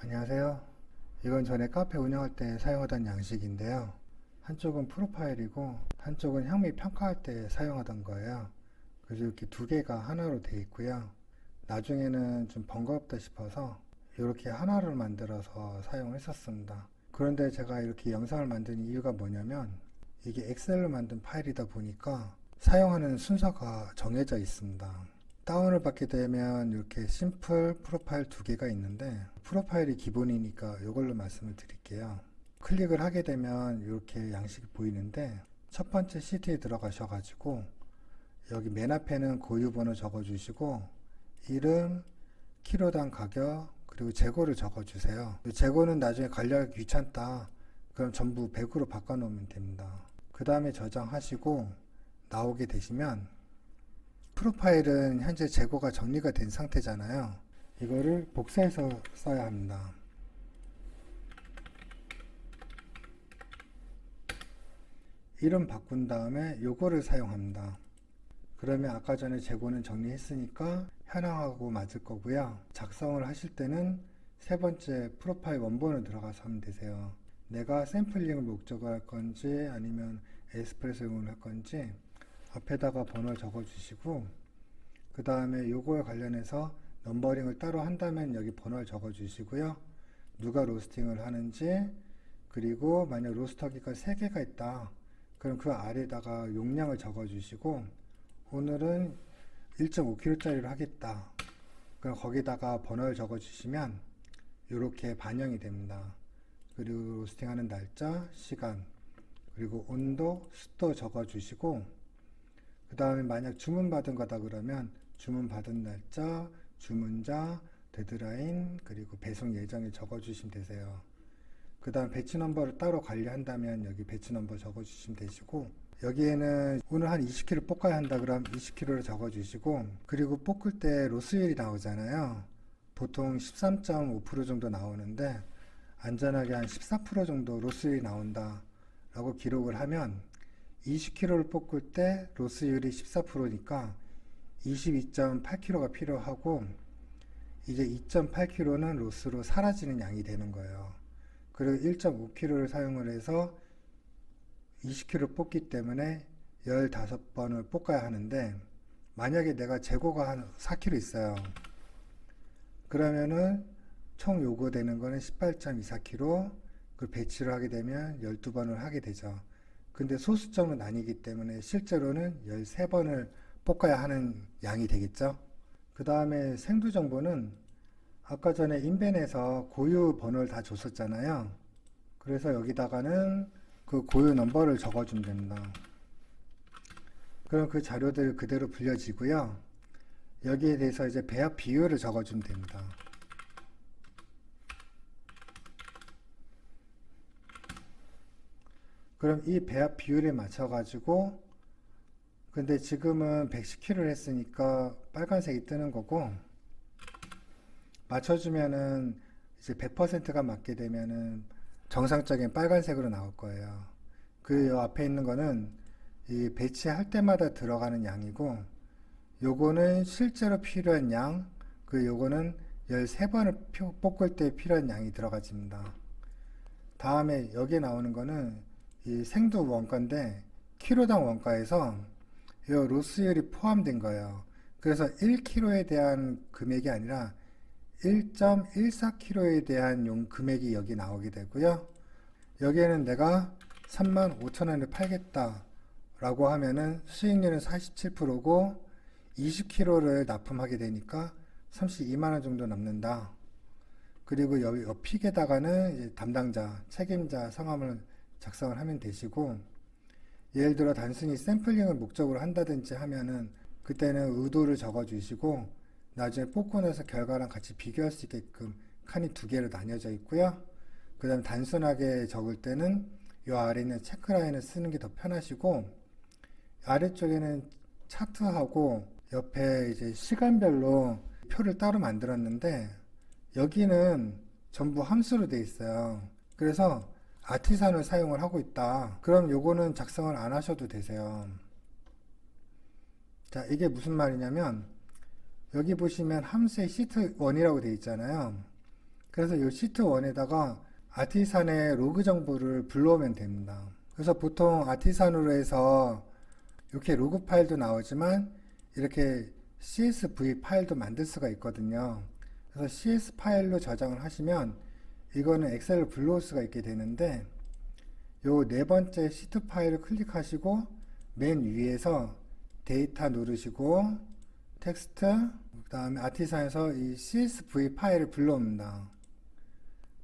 안녕하세요. 이건 전에 카페 운영할 때 사용하던 양식인데요. 한쪽은 프로파일이고 한쪽은 향미 평가할 때 사용하던 거예요. 그래서 이렇게 두 개가 하나로 되어 있고요. 나중에는 좀 번거롭다 싶어서 이렇게 하나를 만들어서 사용을 했었습니다. 그런데 제가 이렇게 영상을 만든 이유가 뭐냐면 이게 엑셀로 만든 파일이다 보니까 사용하는 순서가 정해져 있습니다. 다운을 받게 되면 이렇게 심플 프로파일 두 개가 있는데 프로파일이 기본이니까 이걸로 말씀을 드릴게요. 클릭을 하게 되면 이렇게 양식이 보이는데 첫 번째 시트에 들어가셔가지고 여기 맨 앞에는 고유 번호 적어주시고 이름, 키로당 가격, 그리고 재고를 적어주세요. 재고는 나중에 관리하기 귀찮다. 그럼 전부 100으로 바꿔놓으면 됩니다. 그 다음에 저장하시고 나오게 되시면 프로파일은 현재 재고가 정리가 된 상태잖아요. 이거를 복사해서 써야 합니다. 이름 바꾼 다음에 요거를 사용합니다. 그러면 아까 전에 재고는 정리했으니까 현황하고 맞을 거고요. 작성을 하실 때는 세 번째 프로파일 원본을 들어가서 하면 되세요. 내가 샘플링을 목적으로 할 건지 아니면 에스프레소용을 할 건지 앞에다가 번호를 적어 주시고 그 다음에 요거에 관련해서 넘버링을 따로 한다면 여기 번호를 적어 주시고요. 누가 로스팅을 하는지 그리고 만약 로스터기가 3개가 있다. 그럼 그 아래에다가 용량을 적어 주시고 오늘은 1.5kg짜리로 하겠다. 그럼 거기다가 번호를 적어 주시면 이렇게 반영이 됩니다. 그리고 로스팅하는 날짜, 시간, 그리고 온도, 습도 적어 주시고 그 다음에 만약 주문받은 거다 그러면 주문받은 날짜, 주문자, 데드라인, 그리고 배송 예정일 적어 주시면 되세요. 그 다음 배치 넘버를 따로 관리한다면 여기 배치 넘버 적어 주시면 되시고 여기에는 오늘 한 20kg 볶아야 한다 그럼 20kg를 적어 주시고 그리고 볶을 때 로스율이 나오잖아요. 보통 13.5% 정도 나오는데 안전하게 한 14% 정도 로스율이 나온다 라고 기록을 하면 20kg를 볶을 때 로스율이 14%니까 22.8kg가 필요하고 이제 2.8kg는 로스로 사라지는 양이 되는 거예요. 그리고 1.5kg를 사용을 해서 20kg 볶기 때문에 15번을 볶아야 하는데 만약에 내가 재고가 한 4kg 있어요. 그러면은 총 요구되는 거는 18.24kg 그 배치를 하게 되면 12번을 하게 되죠. 근데 소수점은 아니기 때문에 실제로는 13번을 볶아야 하는 양이 되겠죠. 그 다음에 생두 정보는 아까 전에 인벤에서 고유 번호를 다 줬었잖아요. 그래서 여기다가는 그 고유 넘버를 적어주면 됩니다. 그럼 그 자료들 그대로 불려지고요. 여기에 대해서 이제 배합 비율을 적어주면 됩니다. 그럼 이 배합 비율에 맞춰가지고 근데 지금은 110kg를 했으니까 빨간색이 뜨는 거고 맞춰주면은 이제 100%가 맞게 되면은 정상적인 빨간색으로 나올 거예요. 그 앞에 있는 거는 이 배치할 때마다 들어가는 양이고 요거는 실제로 필요한 양, 그 요거는 13번을 볶을 때 필요한 양이 들어가집니다. 다음에 여기에 나오는 거는 이 생두 원가인데 키로당 원가에서 이 로스율이 포함된 거예요. 그래서 1kg에 대한 금액이 아니라 1.14kg에 대한 금액이 여기 나오게 되고요. 여기에는 내가 35,000원에 팔겠다 라고 하면은 수익률은 47%고 20kg를 납품하게 되니까 32만원 정도 남는다. 그리고 여기 픽에다가는 이제 담당자, 책임자 성함을 작성을 하면 되시고 예를 들어 단순히 샘플링을 목적으로 한다든지 하면은 그때는 의도를 적어 주시고 나중에 뽑고 나서 결과랑 같이 비교할 수 있게끔 칸이 두 개로 나뉘어져 있고요. 그 다음 단순하게 적을 때는 이 아래 있는 체크라인을 쓰는 게 더 편하시고 아래쪽에는 차트하고 옆에 이제 시간별로 표를 따로 만들었는데 여기는 전부 함수로 되어 있어요. 그래서 아티산을 사용을 하고 있다. 그럼 요거는 작성을 안 하셔도 되세요. 자, 이게 무슨 말이냐면 여기 보시면 함수에 시트1이라고 되어 있잖아요. 그래서 이 시트 1에다가 아티산의 로그 정보를 불러오면 됩니다. 그래서 보통 아티산으로 해서 이렇게 로그 파일도 나오지만 이렇게 CSV 파일도 만들 수가 있거든요. 그래서 CS 파일로 저장을 하시면 이거는 엑셀로 불러올 수가 있게 되는데, 요 네 번째 시트 파일을 클릭하시고 맨 위에서 데이터 누르시고 텍스트, 그 다음에 아티산에서 이 CSV 파일을 불러옵니다.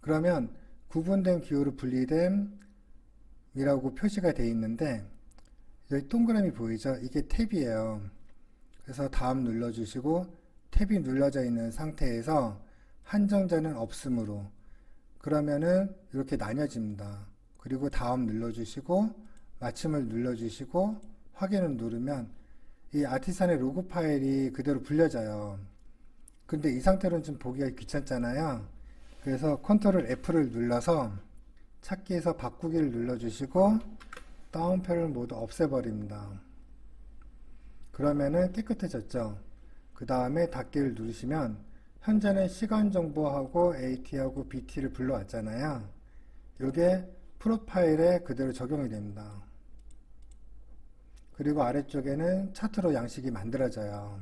그러면 구분된 기호로 분리됨 이라고 표시가 되어 있는데, 여기 동그라미 보이죠? 이게 탭이에요. 그래서 다음 눌러주시고 탭이 눌러져 있는 상태에서 한정자는 없으므로, 그러면은 이렇게 나뉘어집니다. 그리고 다음 눌러주시고 마침을 눌러주시고 확인을 누르면 이 아티산의 로그 파일이 그대로 불려져요. 근데 이 상태로는 좀 보기가 귀찮잖아요. 그래서 컨트롤 F를 눌러서 찾기에서 바꾸기를 눌러주시고 다운표를 모두 없애버립니다. 그러면은 깨끗해졌죠. 그 다음에 닫기를 누르시면 현재는 시간 정보하고 AT하고 BT를 불러왔잖아요. 이게 프로파일에 그대로 적용이 됩니다. 그리고 아래쪽에는 차트로 양식이 만들어져요.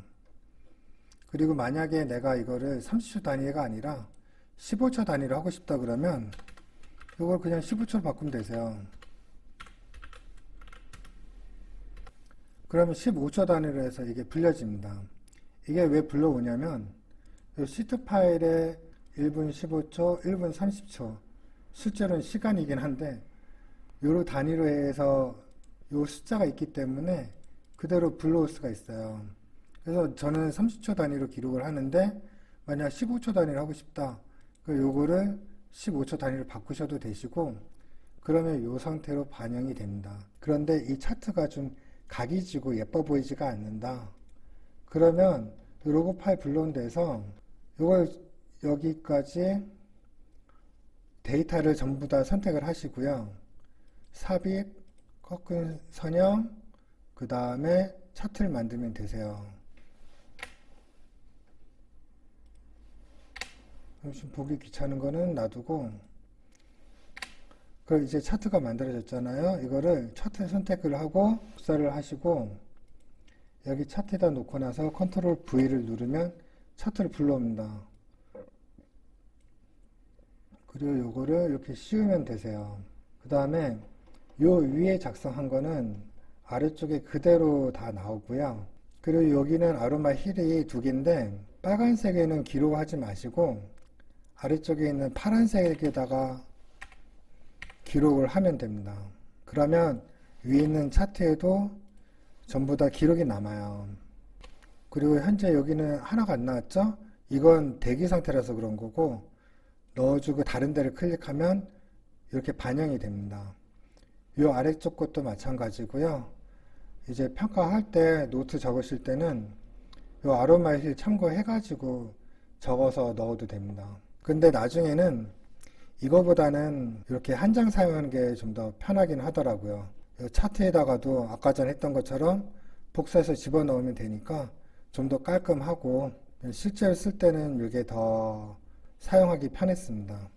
그리고 만약에 내가 이거를 30초 단위가 아니라 15초 단위로 하고 싶다 그러면 이걸 그냥 15초로 바꾸면 되세요. 그러면 15초 단위로 해서 이게 불려집니다. 이게 왜 불러오냐면 이 시트 파일에 1분 15초, 1분 30초, 실제로는 시간이긴 한데 요 단위로 해서 요 숫자가 있기 때문에 그대로 불러올 수가 있어요. 그래서 저는 30초 단위로 기록을 하는데 만약 15초 단위로 하고 싶다. 요거를 15초 단위로 바꾸셔도 되시고, 그러면 요 상태로 반영이 됩니다. 그런데 이 차트가 좀 각이 지고 예뻐 보이지가 않는다. 그러면 로고 파일 불러온 데서 이걸 여기까지 데이터를 전부 다 선택을 하시고요. 삽입, 꺾은 선형, 그 다음에 차트를 만들면 되세요. 좀 보기 귀찮은 거는 놔두고, 그럼 이제 차트가 만들어졌잖아요. 이거를 차트 선택을 하고 복사를 하시고 여기 차트에다 놓고 나서 컨트롤 V를 누르면 차트를 불러옵니다. 그리고 요거를 이렇게 씌우면 되세요. 그 다음에 요 위에 작성한 거는 아래쪽에 그대로 다 나오고요. 그리고 여기는 아로마 힐이 두 개인데 빨간색에는 기록하지 마시고 아래쪽에 있는 파란색에다가 기록을 하면 됩니다. 그러면 위에 있는 차트에도 전부 다 기록이 남아요. 그리고 현재 여기는 하나가 안 나왔죠? 이건 대기 상태라서 그런 거고, 넣어주고 다른 데를 클릭하면 이렇게 반영이 됩니다. 이 아래쪽 것도 마찬가지고요. 이제 평가할 때 노트 적으실 때는 이 아로마 힐 참고해가지고 적어서 넣어도 됩니다. 근데 나중에는 이거보다는 이렇게 한 장 사용하는 게 좀 더 편하긴 하더라고요. 이 차트에다가도 아까 전에 했던 것처럼 복사해서 집어넣으면 되니까 좀 더 깔끔하고 실제로 쓸 때는 이게 더 사용하기 편했습니다.